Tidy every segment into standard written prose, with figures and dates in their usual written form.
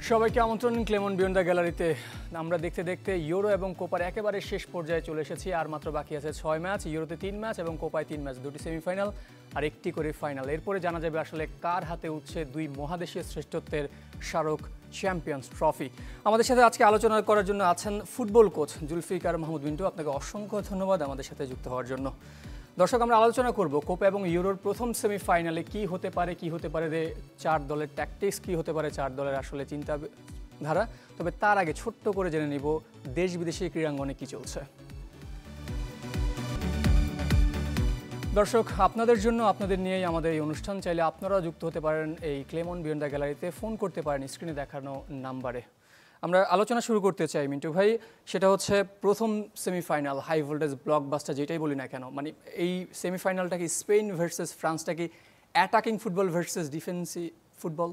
সবাইকে আমন্ত্রণ Clemon beyond the গ্যালারিতে। আমরা দেখতে দেখতে ইউরো এবং কোপার একেবারে শেষ পর্যায়ে চলে এসেছি। আর মাত্র বাকি আছে 6 ম্যাচ, ইউরোতে 3 ম্যাচ এবং কোপায় 3 ম্যাচ, দুটি সেমিফাইনাল আর একটি করে ফাইনাল। এরপরে জানা যাবে আসলে কার হাতে উঠছে দুই মহাদেশীয় শ্রেষ্ঠত্বের স্মারক চ্যাম্পিয়ন্স ট্রফি। আমাদের সাথে আজকে আলোচনা করার জন্য আছেন ফুটবল কোচ জুলফিকার মাহমুদ মিন্টু। আপনাকে অসংখ্য ধন্যবাদ আমাদের সাথে যুক্ত হওয়ার জন্য। দর্শক, আমরা আলোচনা করব কোপা এবং ইউরোর প্রথম সেমিফাইনালে কি হতে পারে 4 দলের ট্যাকটিক্স, কি হতে পারে 4 দলের আসলে চিন্তাধারা। তবে তার আগে ছোট্ট করে জেনে নিব দেশ বিদেশি ক্রীড়াঙ্গনে কি চলছে। দর্শক, আপনাদের জন্য, আপনাদের নিয়েই আমাদের এই অনুষ্ঠান। চাইলে আপনারাও যুক্ত হতে পারেন এই ক্লেমন বিয়ন্ড দ্য গ্যালারিতে, ফোন করতে পারেন স্ক্রিনে দেখানো নাম্বারে। আমরা আলোচনা শুরু করতে চাই মিন্টু ভাই, সেটা হচ্ছে প্রথম সেমিফাইনাল, হাই ভোল্টেজ ব্লকবাস্টার যেটাই বলি না কেন। মানে এই সেমিফাইনালটা কি স্পেন ভার্সেস ফ্রান্সটা কি অ্যাটাকিং ফুটবল ভার্সেস ডিফেন্সি ফুটবল?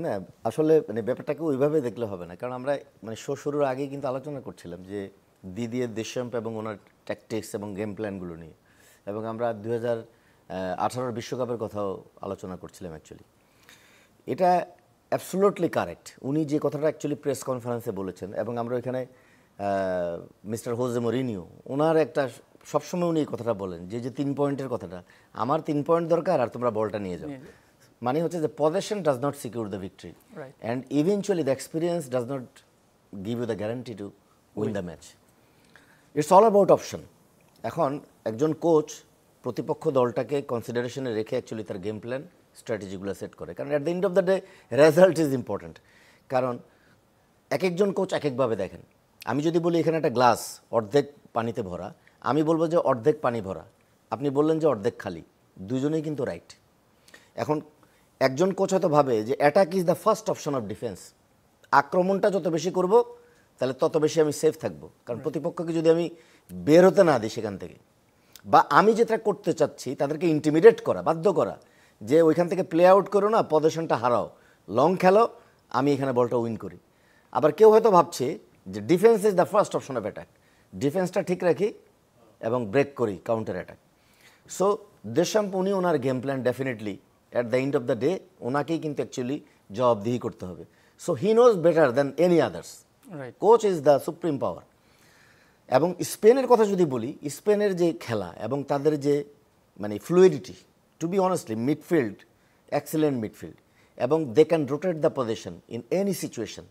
না, আসলে মানে ব্যাপারটাকে ওইভাবে দেখলে হবে না, কারণ আমরা মানে শো শুরুর আগেই কিন্তু আলোচনা করছিলাম যে দিদিয়ের দেশাম্প এবং ওনার ট্যাকটিক্স এবং গেম প্ল্যানগুলো নিয়ে, এবং আমরা 2018 বিশ্বকাপের কথাও আলোচনা করছিলাম। অ্যাকচুয়ালি এটা অ্যাবসোলুটলি কারেক্ট, উনি যে কথাটা অ্যাকচুয়ালি প্রেস কনফারেন্সে বলেছেন, এবং আমরা এখানে মিস্টার হোজে মরিনিও ওনার একটা সবসময় উনি এই কথাটা বলেন যে 3 পয়েন্টের কথাটা, আমার 3 পয়েন্ট দরকার আর তোমরা বলটা নিয়ে যাও। মানে হচ্ছে যে position does not secure the victory, and eventually the experience does not give you the guarantee to win the match. It's all about option. এখন একজন কোচ প্রতিপক্ষ দলটাকে কনসিডারেশনে রেখে অ্যাকচুয়ালি তার গেম প্ল্যান স্ট্র্যাটেজিগুলো সেট করে, কারণ at the end of the day result is important. কারণ এক একজন কোচ এক একভাবে দেখেন। আমি যদি বলি এখানে একটা গ্লাস অর্ধেক পানিতে ভরা, আমি বলবো যে অর্ধেক পানি ভরা, আপনি বললেন যে অর্ধেক খালি, দুজনেই কিন্তু রাইট। এখন একজন কোচ হয়তো ভাবে যে attack is the first option of defence, আক্রমণটা যত বেশি করব তাহলে তত বেশি আমি সেফ থাকবো, কারণ প্রতিপক্ষকে যদি আমি বের হতে না দিই সেখান থেকে, বা আমি যেটা করতে চাচ্ছি তাদেরকে ইন্টিমিডেট করা, বাধ্য করা যে ওইখান থেকে প্লে আউট করো না, পজিশনটা হারাও, লং খেলো, আমি এখানে বলটা উইন করি। আবার কেউ হয়তো ভাবছে যে defence is the first option of attack, ডিফেন্সটা ঠিক রাখি এবং ব্রেক করি কাউন্টার অ্যাটাক। সো দেশাম্প উনি ওনার game plan definitely at the end of the day ওনাকেই কিন্তু অ্যাকচুয়ালি জবাবদিহি করতে হবে। So he knows better than any others, coach is the supreme power. এবং স্পেনের কথা যদি বলি, স্পেনের যে খেলা এবং তাদের যে মানে fluidity, to be honestly midfield excellent midfield, এবং they can rotate the position in any situation,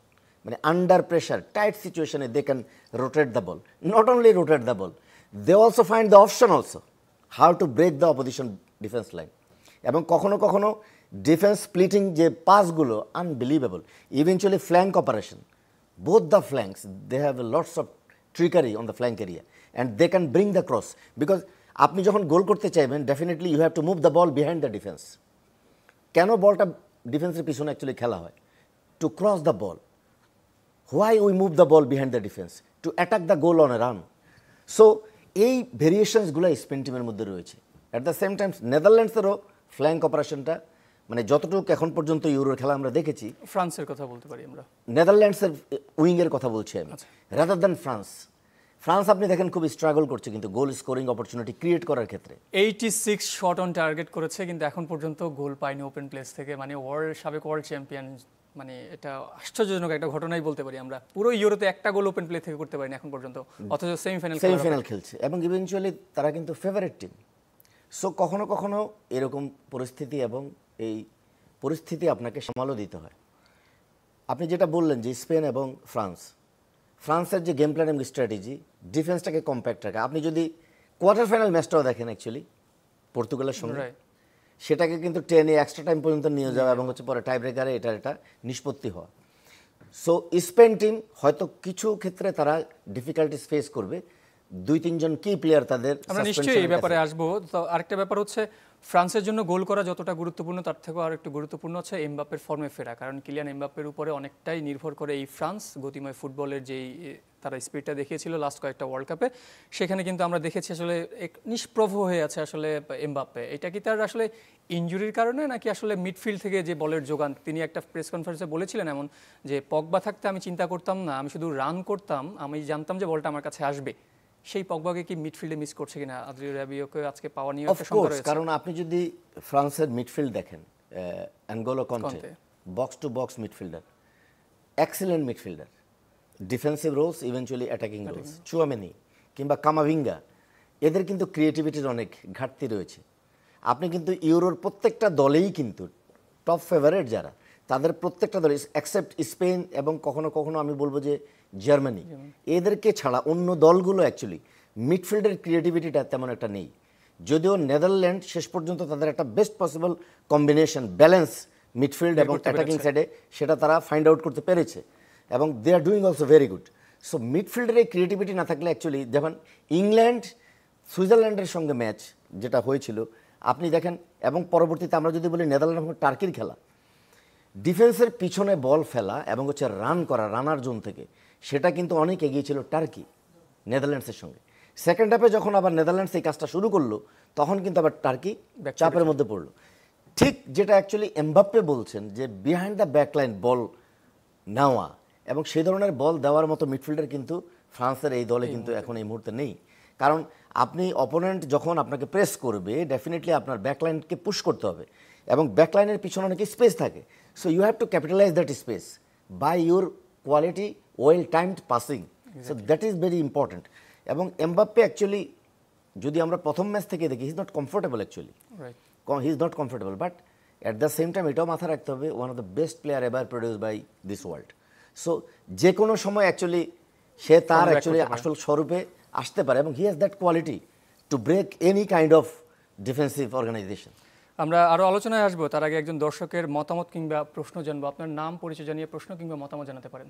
মানে আন্ডার প্রেশার টাইট সিচুয়েশনে they can rotate the ball, not only rotate the ball, they also find the option also how to break the opposition defence line. এবং কখনো কখনো defence splitting যে পাসগুলো unbelievable, eventually flank operation, both the flanks they have lots of trickery on the flank area and they can bring the cross, because আপনি যখন goal করতে চাইবেন definitely you have to move the ball behind the defence. কেন বলটা ডিফেন্সের পিছনে actually খেলা হয়? To cross the ball. Why we move the ball behind the defence? To attack the goal on a run. So এই ভেরিয়েশনসগুলো Spain টিমের মধ্যে রয়েছে। অ্যাট দ্য সেম টাইম নেদারল্যান্ডসেরও ফ্ল্যাঙ্ক অপারেশনটা, মানে যতটুকু এখন পর্যন্ত ইউরোর খেলা আমরা দেখেছি, ফ্রান্সের কথা বলতে পারি আমরা, নেদারল্যান্ডসের উইংয়ের কথা বলছি আমি, রাদার দ্যান ফ্রান্স। ফ্রান্স আপনি দেখেন খুব স্ট্রাগল করছে কিন্তু গোল স্কোরিং অপরচুনিটি ক্রিয়েট করার ক্ষেত্রে। 86 শট অন টার্গেট করেছে, কিন্তু এখন পর্যন্ত গোল পায়নি ওপেন প্লেস থেকে। মানে সাবেক ওয়ার্ল্ড চ্যাম্পিয়ন, মানে এটা আশ্চর্যজনক একটা ঘটনাই বলতে পারি আমরা। পুরো ইউরোতে একটা গোল ওপেন প্লে থেকে করতে পারিনি এখন পর্যন্ত, অথচ সেমিফাইনাল খেলছে এবং ইভেনচুয়ালি তারা কিন্তু ফেভারিট টিম। সো কখনো কখনো এরকম পরিস্থিতি, এবং এই পরিস্থিতি আপনাকে সামালও দিতে হয়। আপনি যেটা বললেন যে স্পেন এবং ফ্রান্সের যে গেম প্ল্যান এবং স্ট্র্যাটেজি, ডিফেন্সটাকে কম্প্যাক্ট রাখা। আপনি যদি কোয়ার্টার ফাইনাল ম্যাচটাও দেখেন অ্যাকচুয়ালি পর্তুগালের সঙ্গে, সেটাকে কিন্তু টেনে এক্সট্রা টাইম পর্যন্ত নিয়ে যাওয়া এবং হচ্ছে পরে টাই ব্রেকারে এটা নিষ্পত্তি হওয়া। সো স্পেন টিম হয়তো কিছু ক্ষেত্রে তারা ডিফিকাল্টিস ফেস করবে, 2-3 জন কি প্লেয়ার তাদের, আমরা নিশ্চয়ই এই ব্যাপারে আসবো। তো আরেকটা ব্যাপার হচ্ছে ফ্রান্সের জন্য গোল করা যতটা গুরুত্বপূর্ণ তার থেকেও আর একটু গুরুত্বপূর্ণ হচ্ছে এমবাপ্পের ফর্মে ফেরা, কারণ কিলিয়ান এমবাপ্পের উপরে অনেকটাই নির্ভর করে এই ফ্রান্স। গতিময় ফুটবলের যেই তারা স্পিডটা দেখিয়েছিল লাস্ট কয়েকটা ওয়ার্ল্ড কাপে, সেখানে কিন্তু আমরা দেখেছি আসলে নিষ্প্রভ হয়ে আছে আসলে এমবাপ্পে। এটা কি তার আসলে ইনজুরির কারণে, নাকি আসলে মিডফিল্ড থেকে যে বলের যোগান? তিনি একটা প্রেস কনফারেন্সে বলেছিলেন এমন যে পগবা থাকতে আমি চিন্তা করতাম না, আমি শুধু রান করতাম, আমি জানতাম যে বলটা আমার কাছে আসবে। সেই পগবাকে কি মিডফিল্ডে মিস করছে কিনা আদ্রিও রাবিওকে আজকে পাওয়া নিয়ে একটা শঙ্কা রয়েছে? কারণ আপনি যদি ফ্রান্সের মিডফিল্ড দেখেন, N'Golo Kante box to box midfielder, excellent midfielder, defensive roles eventually attacking roles. Tchouameni কিংবা কামাভিঙ্গা, এদের কিন্তু ক্রিয়েটিভিটির অনেক ঘাটতি রয়েছে। আপনি কিন্তু ইউরোর প্রত্যেকটা দলেই কিন্তু টপ ফেভারিট যারা, তাদের প্রত্যেকটা দল এক্সেপ্ট স্পেন এবং কখনো কখনো আমি বলবো যে জার্মানি, এদেরকে ছাড়া অন্য দলগুলো অ্যাকচুয়ালি মিডফিল্ডের ক্রিয়েটিভিটিটা তেমন একটা নেই। যদিও নেদারল্যান্ড শেষ পর্যন্ত তাদের একটা best possible combination balance midfield এবং অ্যাটাকিং সাইডে সেটা তারা ফাইন্ড আউট করতে পেরেছে, এবং they are doing also very good. So মিডফিল্ডের এই ক্রিয়েটিভিটি না থাকলে অ্যাকচুয়ালি যেমন ইংল্যান্ড সুইজারল্যান্ডের সঙ্গে ম্যাচ যেটা হয়েছিল আপনি দেখেন, এবং পরবর্তীতে আমরা যদি বলি নেদারল্যান্ড এবং টার্কির খেলা, ডিফেন্সের পিছনে বল ফেলা এবং হচ্ছে রান করা রানার জোন থেকে, সেটা কিন্তু অনেক এগিয়ে ছিল টার্কি নেদারল্যান্ডসের সঙ্গে। সেকেন্ড হাফে যখন আবার নেদারল্যান্ডস এই কাজটা শুরু করলো, তখন কিন্তু আবার টার্কি চাপের মধ্যে পড়লো। ঠিক যেটা অ্যাকচুয়ালি এমবাপ্পে বলছেন যে বিহাইন্ড দ্য ব্যাকলাইন বল নেওয়া এবং সেই ধরনের বল দেওয়ার মতো মিডফিল্ডার কিন্তু ফ্রান্সের এই দলে কিন্তু এখন এই মুহূর্তে নেই। কারণ আপনি অপোনেন্ট যখন আপনাকে প্রেস করবে, ডেফিনেটলি আপনার ব্যাকলাইনকে পুশ করতে হবে, এবং ব্যাকলাইনের পিছনে অনেক স্পেস থাকে। So you have to capitalise that space by your quality well timed passing. So that is very important. এবং এমবাপ্পে অ্যাকচুয়ালি যদি আমরা প্রথম ম্যাচ থেকে দেখি, he is not comfortable actually, he is not comfortable, but at the same time এটাও মাথায় রাখতে হবে one of the best player ever produce by this world. So যে কোনো সময় অ্যাকচুয়ালি সে তার অ্যাকচুয়ালি আসল স্বরূপে আসতে পারে, এবং he has that quality to break any kind of defensive organisation. আমরা আরও আলোচনায় আসবো, তার আগে একজন দর্শকের মতামত কিংবা প্রশ্ন জানবো। আপনার নাম পরিচয় জানিয়ে প্রশ্ন কিংবা মতামত জানাতে পারেন।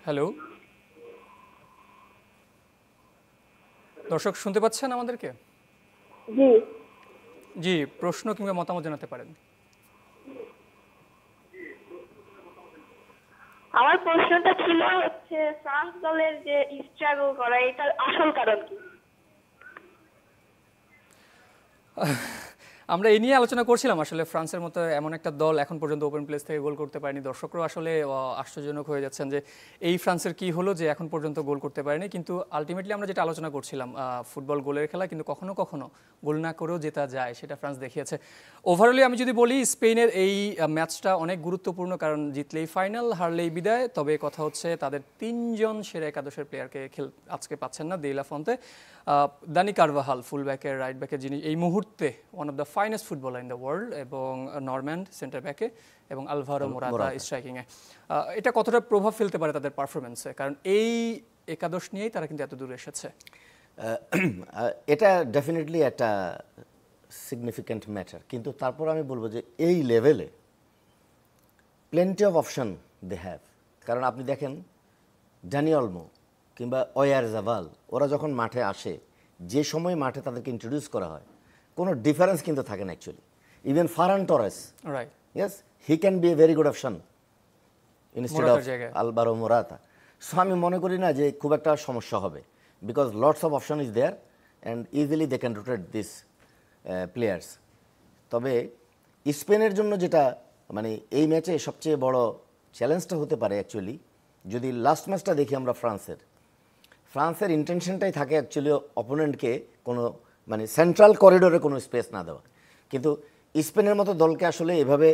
হ্যালো দর্শক, শুনতে পাচ্ছেন আমাদেরকে? জি জি, প্রশ্ন কিংবা মতামত জানাতে পারেন। আমার প্রশ্নটা ছিল হচ্ছে ফ্রান্স দলের যে স্ট্রাগল করা, এটার আসল কারণ কি? আমরা এই নিয়ে আলোচনা করছিলাম। আসলে ফ্রান্সের মতো এমন একটা দল এখন পর্যন্ত ওপেন প্লেস থেকে গোল করতে পারেনি। দর্শকরাও আসলে আশ্চর্যজনক হয়ে যাচ্ছেন যে এই ফ্রান্সের কি হলো যে এখন পর্যন্ত গোল করতে পারেনি। কিন্তু আলটিমেটলি আমরা যেটা আলোচনা করছিলাম, ফুটবল গোলের খেলা, কিন্তু কখনো কখনো গোল না করেও জেতা যায়, সেটা ফ্রান্স দেখিয়েছে। ওভারঅলি আমি যদি বলি, স্পেনের এই ম্যাচটা অনেক গুরুত্বপূর্ণ, কারণ জিতলেই ফাইনাল, হারলেই বিদায়। তবে কথা হচ্ছে তাদের 3জন সেরা একাদশের প্লেয়ারকে আজকে পাচ্ছেন না। দেইলা ফন্তে, দানি কারভাহাল ফুলব্যাকের, রাইট ব্যাকের, যিনি এই মুহূর্তে one of the finest footballer in the world, এবং নরম্যান্ড সেন্টার ব্যাকে, এবং আলভারো মোরাতা স্ট্রাইকিংয়ে। এটা কতটা প্রভাব ফেলতে পারে তাদের পারফরমেন্সে? কারণ এই একাদশ নিয়েই তারা কিন্তু এত দূর এসেছে। এটা ডেফিনেটলি একটা সিগনিফিক্যান্ট ম্যাটার, কিন্তু তারপর আমি বলবো যে এই লেভেলে plenty of option they have. কারণ আপনি দেখেন ড্যানি অলমো কিংবা ওয়ারজাবাল, ওরা যখন মাঠে আসে, যে সময় মাঠে তাদেরকে ইন্ট্রোডিউস করা হয়, কোনো ডিফারেন্স কিন্তু থাকে না actually. Even Ferran Torres, right, yes, he can be a very good option instead of Alvaro Morata. So আমি মনে করি না যে খুব একটা সমস্যা হবে, because lots of option is there and easily they can rotate this players. তবে স্পেনের জন্য যেটা মানে এই ম্যাচে সবচেয়ে বড় চ্যালেঞ্জটা হতে পারে অ্যাকচুয়ালি, যদি লাস্ট ম্যাচটা দেখি আমরা ফ্রান্সের ইন্টেনশনটাই থাকে অ্যাকচুয়ালি অপোনেন্টকে কোনো মানে সেন্ট্রাল করিডোরে কোনো স্পেস না দেওয়া, কিন্তু স্পেনের মতো দলকে আসলে এভাবে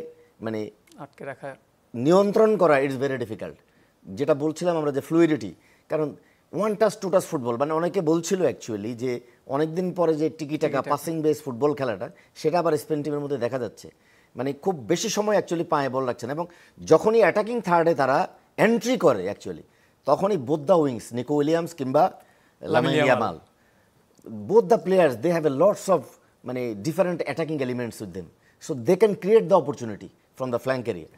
মানে আটকে রাখা, নিয়ন্ত্রণ করা ইটস ভেরি ডিফিকাল্ট। যেটা বলছিলাম আমরা যে ফ্লুইডিটি, কারণ one touch to touch football, মানে অনেকে বলছিল অ্যাকচুয়ালি যে অনেকদিন পরে যে টিকিটাকা পাসিং বেস ফুটবল খেলাটা, সেটা আবার স্পেন টিমের মধ্যে দেখা যাচ্ছে। মানে খুব বেশি সময় অ্যাকচুয়ালি পায়ে বল রাখছে না, এবং যখনই অ্যাটাকিং থার্ডে তারা এন্ট্রি করে অ্যাকচুয়ালি, তখনই both the wings, Nico Williams কিংবা Lamine Yamal, both the players, they have a lots of মানে different attacking elements with them, so they can create the opportunity from the flank area.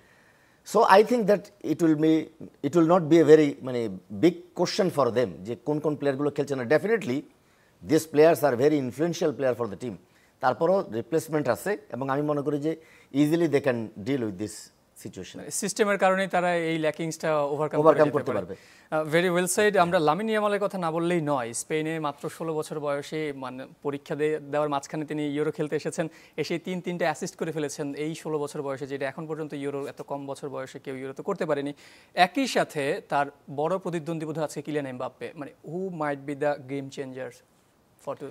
So I think that it will not be a very মানে big question for them যে কোন কোন প্লেয়ারগুলো খেলছে না। Definitely these players are very influential player for the team, তারপরও replacement আছে, এবং আমি মনে করি যে easily they can deal with this situation. সিস্টেমের কারণেই তারা এই ল্যাকিংসটা ওভারকাম করতে পারবে। Very well side. আমরা লামিন ইয়ামালের কথা না বললেই নয়। স্পেনে মাত্র 16 বছর বয়সে, মানে পরীক্ষা দেওয়ার মাঝখানে তিনি ইউরো খেলতে এসেছেন, এসে তিনটে অ্যাসিস্ট করে ফেলেছেন এই 16 বছর বয়সে, যেটা এখন পর্যন্ত ইউরো এত কম বছর বয়সে কেউ ইউরোতে করতে পারেনি। একই সাথে তার বড় প্রতিদ্বন্দ্বী বোধহয় আছে কিলিয়ান এমবাপ্পে, মানে who might be the game changer for two.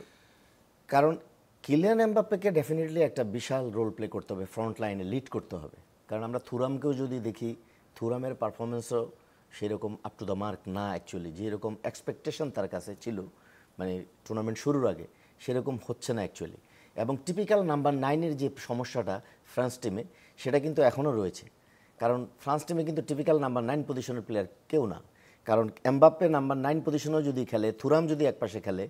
কারণ কিলিয়ান এমবাপ্পেকে ডেফিনেটলি একটা বিশাল রোল প্লে করতে হবে, ফ্রন্ট লাইনে লিড করতে হবে। কারণ আমরা থুরামকেও যদি দেখি, থুরামের পারফরমেন্সও সেরকম আপ টু দ্য মার্ক না অ্যাকচুয়ালি। যেরকম এক্সপেকটেশন তার কাছে ছিল মানে টুর্নামেন্ট শুরুর আগে, সেরকম হচ্ছে না অ্যাকচুয়ালি। এবং টিপিক্যাল নাম্বার 9-এর যে সমস্যাটা ফ্রান্স টিমে, সেটা কিন্তু এখনও রয়েছে। কারণ ফ্রান্স টিমে কিন্তু টিপিক্যাল নাম্বার 9 পজিশনের প্লেয়ার কেউ না। কারণ এমবাপ্পে নাম্বার 9 পজিশনেও যদি খেলে, থুরাম যদি একপাশে খেলে,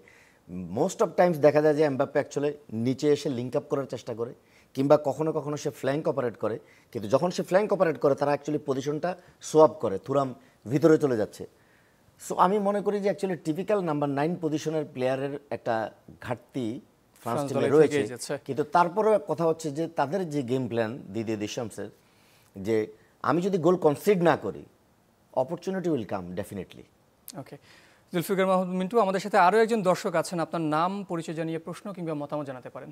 মোস্ট অফ টাইমস দেখা যায় যে এমবাপ্পে অ্যাকচুয়ালি নিচে এসে লিঙ্ক আপ করার চেষ্টা করে, কিংবা কখনো কখনো সে ফ্ল্যাঙ্ক অপারেট করে। কিন্তু যখন সে ফ্ল্যাঙ্ক অপারেট করে, তারা অ্যাকচুয়ালি পজিশনটা সোয়াপ করে, থুরাম ভিতরে চলে যাচ্ছে। সো আমি মনে করি যে অ্যাকচুয়ালি টিপিক্যাল নাম্বার 9 পজিশনের প্লেয়ারের একটা ঘাটতি ফ্রান্স টিমে রয়েছে। কিন্তু তারপরেও কথা হচ্ছে যে তাদের যে গেম প্ল্যান দিদিয়ে দেশামসের, যে আমি যদি গোল কনসিড না করি, অপরচুনিটি উইল কাম ডেফিনেটলি। ওকে, জুলফিকার মাহমুদ মিন্টু, আমাদের সাথে আরও একজন দর্শক আছেন। আপনার নাম, পরিচয় জানিয়ে প্রশ্ন কিংবা মতামত জানাতে পারেন।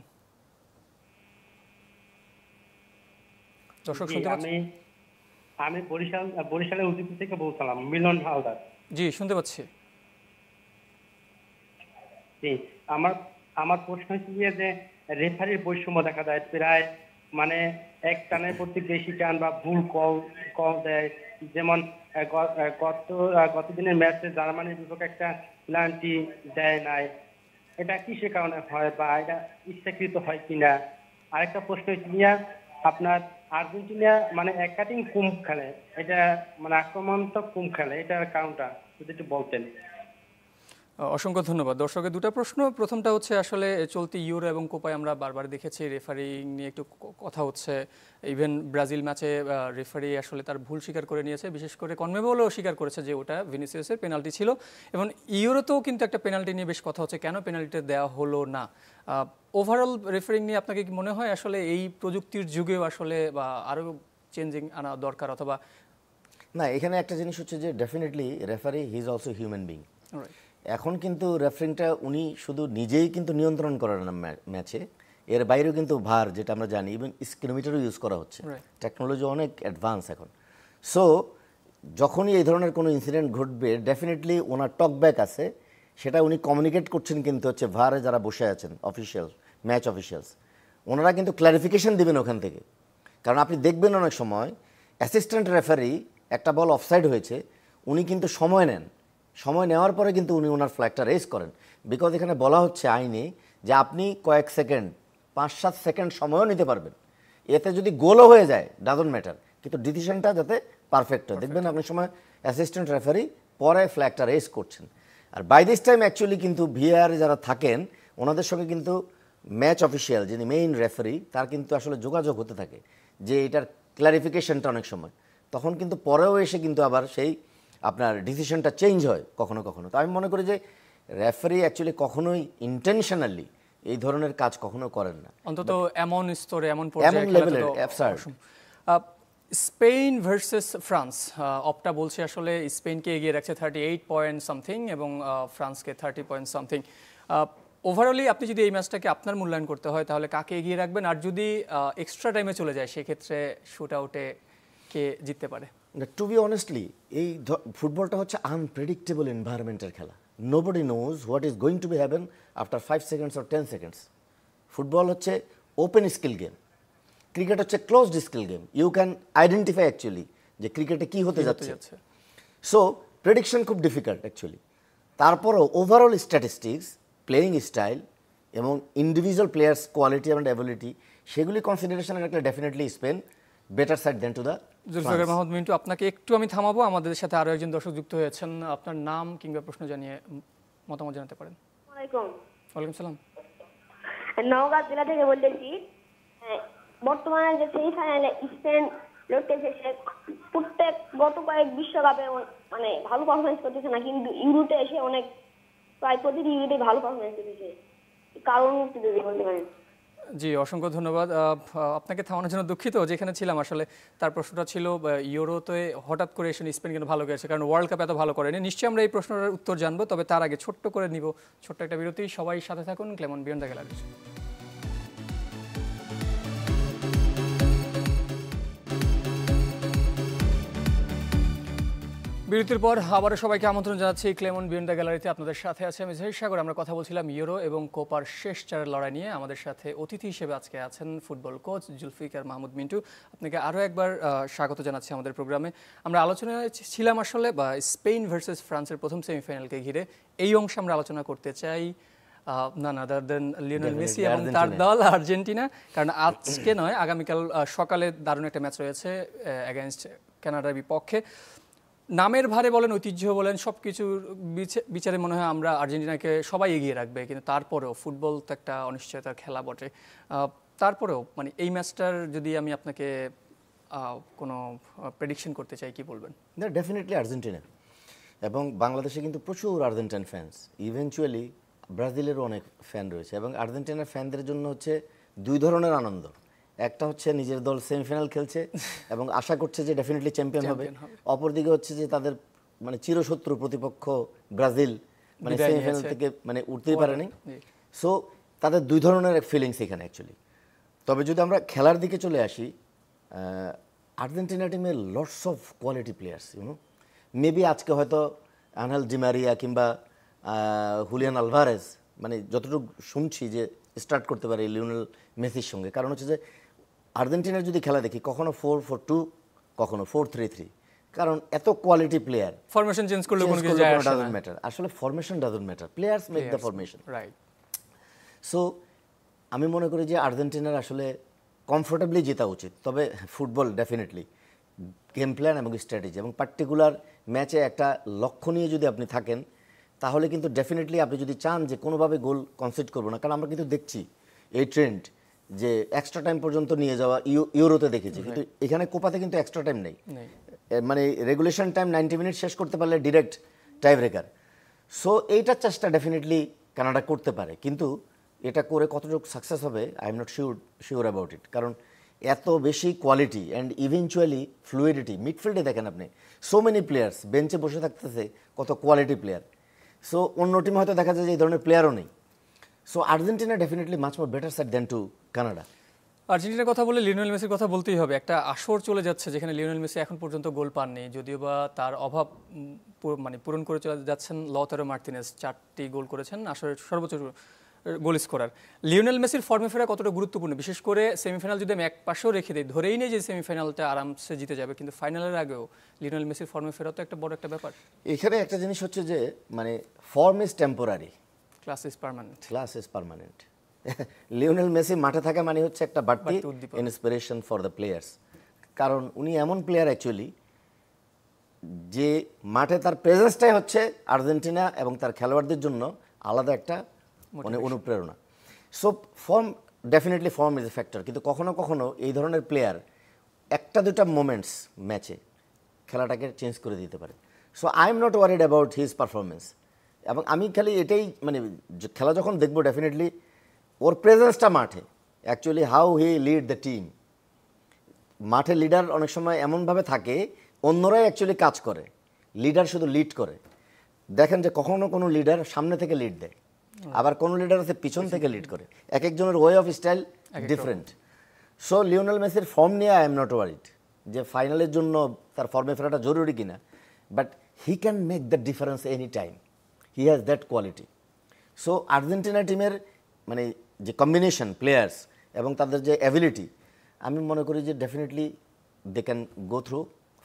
দর্শক শুনতে পাচ্ছেন? আমি বরিশালের উজিপুর থেকে বলছিলাম, মিলন হালদার। জি, শুনতে পাচ্ছি। জি, আমার প্রশ্ন হচ্ছে যে রেফারির বৈষম্য দেখা যায়, প্রায় মানে এক টানের প্রতি বেশি টান বা ভুল কল দেয়। যেমন গত দিনের ম্যাচে জার্মানির বিপক্ষে একটা পেনাল্টি দেয় নাই, এটা কিসের কারণে হয় বা এটা ইচ্ছাকৃত হয় কিনা? আরেকটা প্রশ্ন হচ্ছে আপনার আর্জেন্টিনা মানে একাধিক কুম খেলে, এটা মানে আক্রমণাত্মক কুম খেলে, এটার কারণটা যদি একটু বলতেন। অসংখ্য ধন্যবাদ। দর্শকের দুটো প্রশ্ন। প্রথমটা হচ্ছে আসলে চলতি ইউরো এবং কোপায় আমরা বারবার দেখেছি রেফারিং নিয়ে একটু কথা হচ্ছে। ইভেন ব্রাজিল ম্যাচে রেফারি আসলে তার ভুল স্বীকার করে নিয়েছে, বিশেষ করে কনমেবলও স্বীকার করেছে যে ওটা ভিনিসিয়াসের পেনাল্টি ছিল। এবং ইউরোতেও কিন্তু একটা পেনাল্টি নিয়ে বেশ কথা হচ্ছে, কেন পেনাল্টিটা দেওয়া হলো না। ওভারঅল রেফারিং নিয়ে আপনাকে কি মনে হয় আসলে এই প্রযুক্তির যুগেও আসলে বা আরও চেঞ্জিং আনা দরকার? অথবা না, এখানে একটা জিনিস হচ্ছে যে definitely referee he is also human being. এখন কিন্তু রেফারিংটা উনি শুধু নিজেই কিন্তু নিয়ন্ত্রণ করেন না ম্যাচে, এর বাইরেও কিন্তু ভার, যেটা আমরা জানি, এবং স্ক্রিনোমিটারও ইউজ করা হচ্ছে। টেকনোলজি অনেক অ্যাডভান্স এখন। সো যখনই এই ধরনের কোনো ইনসিডেন্ট ঘটবে, ডেফিনেটলি ওনার টকব্যাক আছে, সেটা উনি কমিউনিকেট করছেন কিন্তু হচ্ছে ভারে যারা বসে আছেন অফিসিয়াল, ম্যাচ অফিসিয়ালস, ওনারা কিন্তু ক্ল্যারিফিকেশন দেবেন ওখান থেকে। কারণ আপনি দেখবেন অনেক সময় অ্যাসিস্ট্যান্ট রেফারি একটা বল অফসাইড হয়েছে, উনি কিন্তু সময় নেন, সময় নেওয়ার পরে কিন্তু উনি ওনার ফ্ল্যাগটা রেজ করেন। বিকজ এখানে বলা হচ্ছে আইনে যে আপনি কয়েক সেকেন্ড, 5-7 সেকেন্ড সময়ও নিতে পারবেন। এতে যদি গোলও হয়ে যায় ডাজন্ট ম্যাটার, কিন্তু ডিসিশনটা যাতে পারফেক্ট হয়। দেখবেন আপনার সময় অ্যাসিস্ট্যান্ট রেফারি পরে ফ্ল্যাগটা রেজ করছেন। আর বাই দিস টাইম অ্যাকচুয়ালি কিন্তু ভিআর যারা থাকেন, ওনাদের সঙ্গে কিন্তু ম্যাচ অফিসিয়াল যিনি মেইন রেফারি, তার কিন্তু আসলে যোগাযোগ হতে থাকে যে এটার ক্ল্যারিফিকেশনটা অনেক সময়, তখন কিন্তু পরেও এসে কিন্তু আবার সেই আপনার ডিসিশনটা চেঞ্জ হয় কখনো কখনো। তো আমি মনে করি যে রেফারি অ্যাকচুয়ালি কখনোই ইন্টেনশনালি এই ধরনের কাজ কখনো করেন না, অন্তত এমন স্তরে, এমন পর্যায়ে। স্পেন ভার্সেস ফ্রান্স, অপটা বলছে আসলে স্পেনকে এগিয়ে রাখছে 38 পয়েন্ট সামথিং এবং ফ্রান্সকে 30 পয়েন্ট সামথিং। ওভারঅলি আপনি যদি এই ম্যাচটাকে আপনার মূল্যায়ন করতে হয়, তাহলে কাকে এগিয়ে রাখবেন? আর যদি এক্সট্রা টাইমে চলে যায়, সেক্ষেত্রে শুট আউটে কে জিততে পারে? টু বি অনেস্টলি, এই ফুটবলটা হচ্ছে আনপ্রেডিক্টেবল এনভায়রনমেন্টের খেলা। Nobody knows what is going to be happen after 5 seconds or 10 seconds. Football হচ্ছে ওপেন স্কিল গেম, ক্রিকেট হচ্ছে closed skill game. You can identify actually যে ক্রিকেটে কী হতে যাচ্ছে। সো প্রেডিকশন খুব ডিফিকাল্ট অ্যাকচুয়ালি। তারপরও ওভারঅল স্ট্যাটিস্টিক্স, প্লেয়িং স্টাইল এবং ইন্ডিভিজুয়াল প্লেয়ার্স কোয়ালিটি এবং অ্যাবিলিটি, সেগুলি কনসিডারেশনে রাখলে definitely Spain better side than to the. Zulfikar Mahmud Mintu, আপনাকে একটু আমি থামাবো। আমাদের সাথে আরও একজন দর্শক যুক্ত হয়েছেন। আপনার নাম কিংবা প্রশ্ন জানিয়ে মতামত জানাতে পারেন। ওয়ালাইকুম সালাম। নওগাঁ জেলা থেকে বলতেছি। বর্তমানে যে সেমিফাইনালে স্পেন লড়তেছে, সে প্রত্যেক গত কয়েক বিশ্বকাপে মানে ভালো পারফরমেন্স করতেছে না, কিন্তু ইউরোতে এসে অনেক প্রায় প্রতিটি ইউরোতে ভালো পারফরমেন্স করতেছে। কারণ একটু যদি বলতে পারেন। জি, অসংখ্য ধন্যবাদ। আপনাকে থামানোর জন্য দুঃখিত, যেখানে ছিলাম আসলে তার প্রশ্নটা ছিল ইউরোতে হঠাৎ করে এসে স্পেন কেন ভালো গেছে, কারণ ওয়ার্ল্ড কাপ এত ভালো করেনি। নিশ্চয়ই আমরা এই প্রশ্নটার উত্তর জানবো, তবে তার আগে ছোট্ট করে নিব ছোট্ট একটা বিরতি। সবাই সাথে থাকুন ক্লেমন বিয়ন্ড দ্য গ্যালারি। বিরতির পর আবারও সবাইকে আমন্ত্রণ জানাচ্ছি ক্লেমন বিয়ন্ড দ্য গ্যালারিতে। আপনাদের সাথে আছে আমি জহির সাগর। আমরা কথা বলছিলাম ইউরো এবং কোপার শেষ চারের লড়াই নিয়ে। আমাদের সাথে অতিথি হিসেবে আজকে আছেন ফুটবল কোচ জুলফিকার মাহমুদ মিন্টু। আপনাকে আরও একবার স্বাগত জানাচ্ছি আমাদের প্রোগ্রামে। আমরা আলোচনায় ছিলাম আসলে স্পেন ভার্সেস ফ্রান্সের প্রথম সেমিফাইনালকে ঘিরে। এই অংশে আমরা আলোচনা করতে চাই নান আদার দেন লিওনেল মেসি এবং তার দল আর্জেন্টিনা। কারণ আজকে নয়, আগামীকাল সকালে দারুণ একটা ম্যাচ রয়েছে এগেইনস্ট কানাডার বিপক্ষে। নামের ভারে বলেন, ঐতিহ্য বলেন, সব কিছুর বিচারে মনে হয় আমরা আর্জেন্টিনাকে সবাই এগিয়ে রাখবে, কিন্তু তারপরেও ফুটবল তো একটা অনিশ্চয়তার খেলা বটে। তারপরেও মানে এই ম্যাচটার যদি আমি আপনাকে কোনো প্রেডিকশন করতে চাই, কি বলবেন? না, ডেফিনেটলি আর্জেন্টিনা। এবং বাংলাদেশে কিন্তু প্রচুর আর্জেন্টাইন ফ্যান্স, ইভেনচুয়ালি ব্রাজিলেরও অনেক ফ্যান রয়েছে। এবং আর্জেন্টিনার ফ্যানদের জন্য হচ্ছে দুই ধরনের আনন্দ। একটা হচ্ছে নিজের দল সেমিফাইনাল খেলছে এবং আশা করছে যে ডেফিনেটলি চ্যাম্পিয়ন হবে। অপরদিকে হচ্ছে যে তাদের মানে চিরশত্রু প্রতিপক্ষ ব্রাজিল মানে সেমিফাইনাল থেকে মানে উঠতেই পারেনি। সো তাদের দুই ধরনের এক ফিলিংস এখানে অ্যাকচুয়ালি। তবে যদি আমরা খেলার দিকে চলে আসি, আর্জেন্টিনা টিমে lots of quality players, maybe আজকে হয়তো আনহেল ডি মারিয়া কিংবা হুলিয়ান আলভারেজ মানে যতটুকু শুনছি যে স্টার্ট করতে পারে লিওনেল মেসির সঙ্গে। কারণ হচ্ছে যে আর্জেন্টিনার যদি খেলা দেখি কখনো 4-4-2, কখনো 4-3-3, কারণ এত কোয়ালিটি প্লেয়ার। ফরমেশন চেঞ্জ করলে কোনো কিছু যায় আসে না। ম্যাটার, আসলে formation doesn't matter, players make the formation, right. So আমি মনে করি যে আর্জেন্টিনার আসলে কমফোর্টেবলি জেতা উচিত। তবে ফুটবল ডেফিনেটলি গেম প্ল্যান এবং স্ট্র্যাটেজি এবং পার্টিকুলার ম্যাচে একটা লক্ষ্য নিয়ে যদি আপনি থাকেন, তাহলে কিন্তু ডেফিনেটলি আপনি যদি চান যে কোনোভাবে গোল কনসিড করবো না, কারণ আমরা কিন্তু দেখছি এই ট্রেন্ড যে এক্সট্রা টাইম পর্যন্ত নিয়ে যাওয়া ইউরোতে দেখেছি, কিন্তু এখানে কোপাতে কিন্তু এক্সট্রা টাইম নেই। মানে রেগুলেশন টাইম 90 মিনিট শেষ করতে পারলে ডিরেক্ট টাই ব্রেকার। সো এইটার চেষ্টা ডেফিনেটলি কানাডা করতে পারে, কিন্তু এটা করে কতটুকু সাকসেস হবে I am not sure about it. কারণ এত বেশি কোয়ালিটি অ্যান্ড ইভেনচুয়ালি ফ্লুইডিটি মিডফিল্ডে দেখেন আপনি, সো মেনি প্লেয়ার্স, বেঞ্চে বসে থাকতেছে কত কোয়ালিটি প্লেয়ার। সো অন্য টিম হয়তো দেখা যায় যে এই ধরনের প্লেয়ারও নেই। So Argentina definitely much more better side than to Canada. আর্জেন্টিনার কথা বলে লিওনেল মেসির কথা বলতেই হবে। একটা আসর চলে যাচ্ছে যেখানে লিওনেল মেসি এখন পর্যন্ত গোল পাননি, যদিও বা তার অভাব মানে পূরণ করে চলে যাচ্ছেন লতারো মার্টিনেজ। 4টি গোল করেছেন, আসরের সর্বোচ্চ গোল স্কোরার। লিওনেল মেসির ফর্মে ফেরা কতটা গুরুত্বপূর্ণ, বিশেষ করে সেমিফাইনাল যদি আমি এক পাশেও রেখে দিই, ধরেই নেই যে সেমিফাইনালটা আরামসে জিতে যাবে, কিন্তু ফাইনালের আগেও লিওনেল মেসির ফর্মে ফেরা তো একটা বড় একটা ব্যাপার। এখানে একটা জিনিস হচ্ছে যে মানে form is temporary, class is permanent. Class is permanent. Lionel Messi মাঠে থাকা মানে হচ্ছে একটা বাড়তি ইন্সপিরেশন ফর দ্য প্লেয়ার্স। কারণ উনি এমন প্লেয়ার অ্যাকচুয়ালি যে মাঠে তার প্রেজেন্সটাই হচ্ছে আর্জেন্টিনা এবং তার খেলোয়াড়দের জন্য আলাদা একটা মানে অনুপ্রেরণা। So form definitely form is a factor, কিন্তু কখনো কখনো এই ধরনের প্লেয়ার একটা দুটা মোমেন্টস ম্যাচে খেলাটাকে চেঞ্জ করে দিতে পারে। So I am not worried about his performance. এবং আমি খালি এটাই মানে খেলা যখন দেখবো ডেফিনেটলি ওর প্রেজেন্সটা মাঠে, actually how he lead the team. মাঠে লিডার অনেক সময় এমনভাবে থাকে অন্যরাই অ্যাকচুয়ালি কাজ করে, লিডার শুধু লিড করে। দেখেন যে কখনো কোনো লিডার সামনে থেকে লিড দেয়, আবার কোনো লিডার আছে পিছন থেকে লিড করে। এক একজনের way of style different. So Lionel মেসির ফর্ম নিয়ে আই এম নট ওয়ারিড যে ফাইনালের জন্য তার ফর্মে ফেরাটা জরুরি কিনা, but he can make the difference any time, he has that quality. So Argentina টিমের মানে যে কম্বিনেশন প্লেয়ার্স এবং তাদের যে অ্যাবিলিটি, আমি মনে করি যে definitely they can go through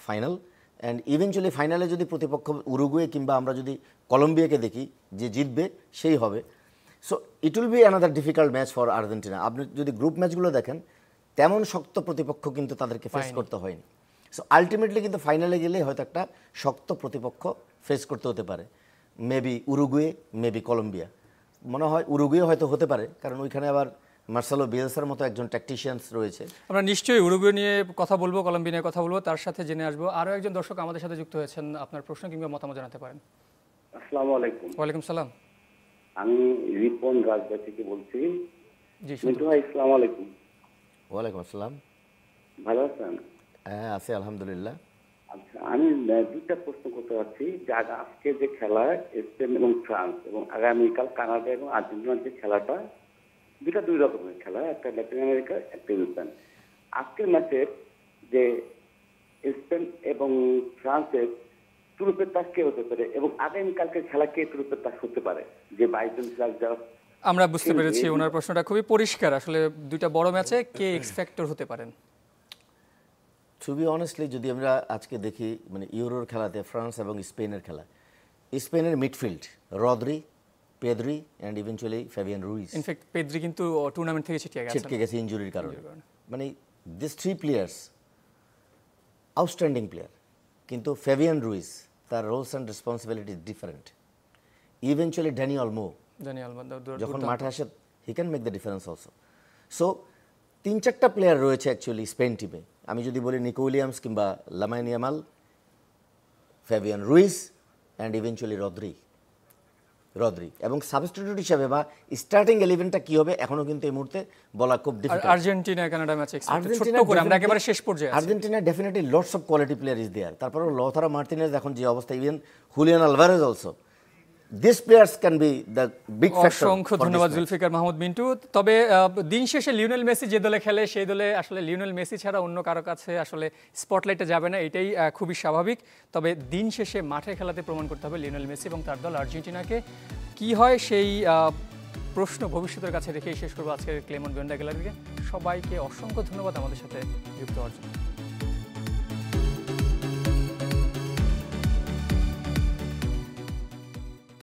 final. And eventually ফাইনালে যদি প্রতিপক্ষ উরুগুয়ে কিংবা আমরা যদি কলম্বিয়াকে দেখি, যে জিতবে সেই হবে। So it will be another difficult match for Argentina. আপনি যদি গ্রুপ ম্যাচগুলো দেখেন তেমন শক্ত প্রতিপক্ষ কিন্তু তাদেরকে ফেস করতে হয়নি। সো আলটিমেটলি কিন্তু ফাইনালে গেলে হয়তো একটা শক্ত প্রতিপক্ষ ফেস করতে হতে পারে, মেবি উরুগুয়ে, মেবি কলম্বিয়া। মনে হয় উরুগুয়ে হয়তো হতে পারে, কারণ ওইখানে আবার মার্সেলো বিয়েলসার মতো একজন ট্যাকটিশিয়ানস রয়েছে। আমরা নিশ্চয়ই উরুগুয়ে নিয়ে কথা বলবো, কলম্বিয়া নিয়ে কথা বলবো, তার সাথে জেনে আসবো। আরও একজন দর্শক আমাদের সাথে যুক্ত হয়েছেন, আপনার প্রশ্ন কিংবা মতামত জানাতে পারেন। আসসালামু আলাইকুম। ওয়ালাইকুম সালাম। আমি রিপন রাজবাড়ি থেকে বলছি। জি মিন্টু ভাই, আসসালামু আলাইকুম। ওয়ালাইকুম আসসালাম। ভালো আছেন? হ্যাঁ আছি আলহামদুলিল্লাহ। আচ্ছা, আমি দুইটা প্রশ্ন করতে পারছি যে আজকে যে খেলা স্পেন এবং ফ্রান্স এবং আগামীকাল কানাডা এবং আর্জেন্টিনার যে খেলাটা, দুইটা দুই রকমের খেলা, একটা ল্যাটিন আমেরিকা, একটা ইউরোপিয়ান। আজকের ম্যাচের যে স্পেন এবং ফ্রান্সের তুরুপের তাস কে হতে পারে এবং আগামীকালকে খেলা কে তুরুপের তাস হতে পারে, যে 22 জন খেলা যারা আমরা বুঝতে পেরেছি ওনার প্রশ্নটা খুবই পরিষ্কার। আসলে দুইটা বড় ম্যাচে কে এক্স ফ্যাক্টর হতে পারেন? টু বি অনেস্টলি যদি আমরা আজকে দেখি মানে ইউরোর খেলাতে ফ্রান্স এবং স্পেনের খেলা, স্পেনের midfield Rodri, Pedri and eventually Fabian Ruiz in fact Pedri কিন্তু টুর্নামেন্ট থেকে ছিটকে গেছে ইনজুরির কারণে। মানে this three players outstanding player, কিন্তু ফ্যাবিয়ান রুইস তার roles and responsibility different. Eventually Dani Olmo যখন মাঠে আসে he can make the difference also. So 3-4টা প্লেয়ার রয়েছে অ্যাকচুয়ালি স্পেন টিমে। আমি যদি বলি নিকো উইলিয়ামস কিংবা Lamine Yamal, Fabian Ruiz and eventually Rodri এবং সাবস্টিটিউট হিসাবে বা স্টার্টিং 11টা কি হবে এখনো কিন্তু এই মুহূর্তে বলা খুব ডিফিকাল্ট। আর্জেন্টিনা কানাডা ম্যাচ ছোট করে আমরা একেবারে শেষ পর্যায়ে Argentina definitely lots of quality player is there. তারপরে লথারো মার্টিনেজ এখন যে অবস্থা, even Julian Alvarez also, this players can be the big factor. অসংখ্য ধন্যবাদ জুলফিকার মাহমুদ মিন্টু। তবে দিন শেষে লিওনেল মেসি যে দলে খেলে সেই দলে আসলে লিওনেল মেসি ছাড়া অন্য কারো কাছে আসলে স্পটলাইটে যাবে না, এটাই খুবই স্বাভাবিক। তবে দিন শেষে মাঠে খেলাতে প্রমাণ করতে হবে লিওনেল মেসি এবং তার দল আর্জেন্টিনাকে। কি হয় সেই প্রশ্ন ভবিষ্যতের কাছে রেখেই শেষ করবো আজকের ক্লেমন বিয়ন্ড দ্য গ্যালারিকে। সবাইকে অসংখ্য ধন্যবাদ আমাদের সাথে যুক্ত হওয়ার জন্য।